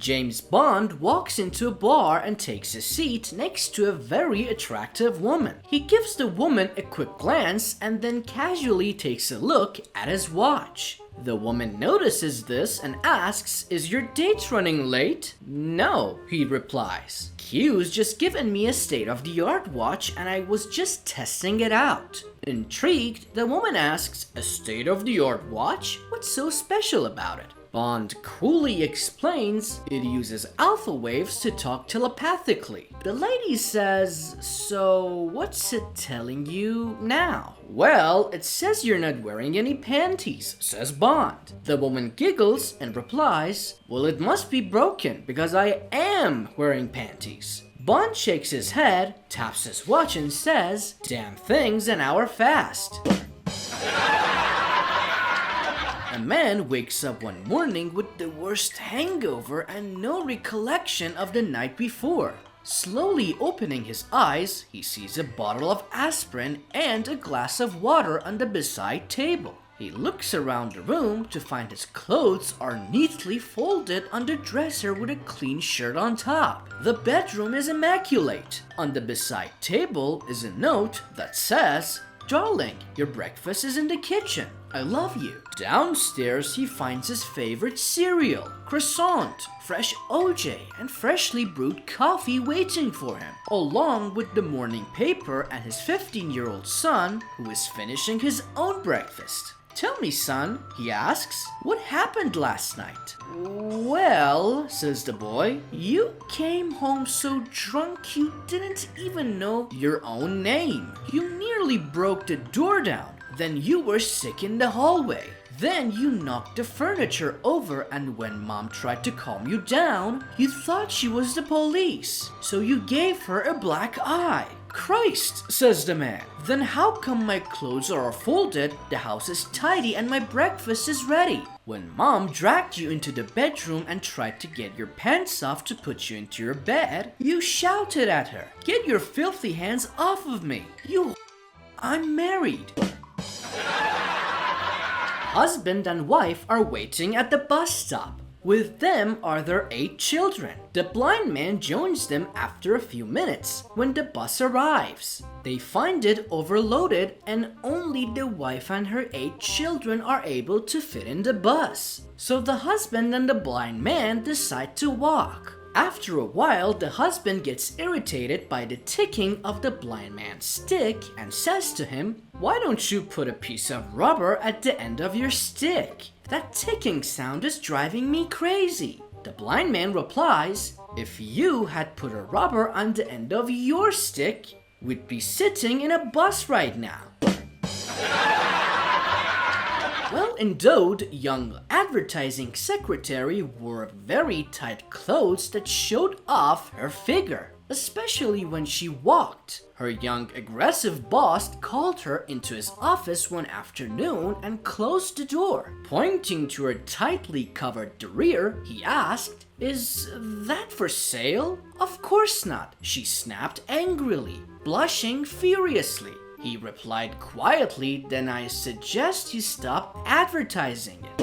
James Bond walks into a bar and takes a seat next to a very attractive woman. He gives the woman a quick glance and then casually takes a look at his watch. The woman notices this and asks, "Is your date running late?" "No," he replies. "Q's just given me a state-of-the-art watch and I was just testing it out." Intrigued, the woman asks, "A state-of-the-art watch? What's so special about it?" Bond coolly explains it uses alpha waves to talk telepathically. The lady says, "So what's it telling you now?" "Well, it says you're not wearing any panties," says Bond. The woman giggles and replies, "Well, it must be broken because I am wearing panties." Bond shakes his head, taps his watch and says, "Damn thing's an hour fast." A man wakes up one morning with the worst hangover and no recollection of the night before. Slowly opening his eyes, he sees a bottle of aspirin and a glass of water on the beside table. He looks around the room to find his clothes are neatly folded on the dresser with a clean shirt on top. The bedroom is immaculate. On the beside table is a note that says, "Darling, your breakfast is in the kitchen. I love you." Downstairs, he finds his favorite cereal, croissant, fresh OJ, and freshly brewed coffee waiting for him, along with the morning paper and his 15-year-old son, who is finishing his own breakfast. "Tell me, son," he asks, "what happened last night?" "Well," says the boy, "you came home so drunk you didn't even know your own name. You nearly broke the door down. Then you were sick in the hallway. Then you knocked the furniture over, and when mom tried to calm you down, you thought she was the police. So you gave her a black eye." "Christ," says the man, "then how come my clothes are folded, the house is tidy, and my breakfast is ready? When mom dragged you into the bedroom and tried to get your pants off to put you into your bed, you shouted at her, 'Get your filthy hands off of me, you I'm married.'" Husband and wife are waiting at the bus stop. With them are their 8 children. The blind man joins them after a few minutes when the bus arrives. They find it overloaded and only the wife and her 8 children are able to fit in the bus. So the husband and the blind man decide to walk. After a while, the husband gets irritated by the ticking of the blind man's stick and says to him, "Why don't you put a piece of rubber at the end of your stick? That ticking sound is driving me crazy." The blind man replies, "If you had put a rubber on the end of your stick, we'd be sitting in a bus right now." Well-endowed young advertising secretary wore very tight clothes that showed off her figure, especially when she walked. Her young aggressive boss called her into his office one afternoon and closed the door. Pointing to her tightly covered rear, he asked, "Is that for sale?" "Of course not," she snapped angrily, blushing furiously. He replied quietly, "Then I suggest you stop advertising it."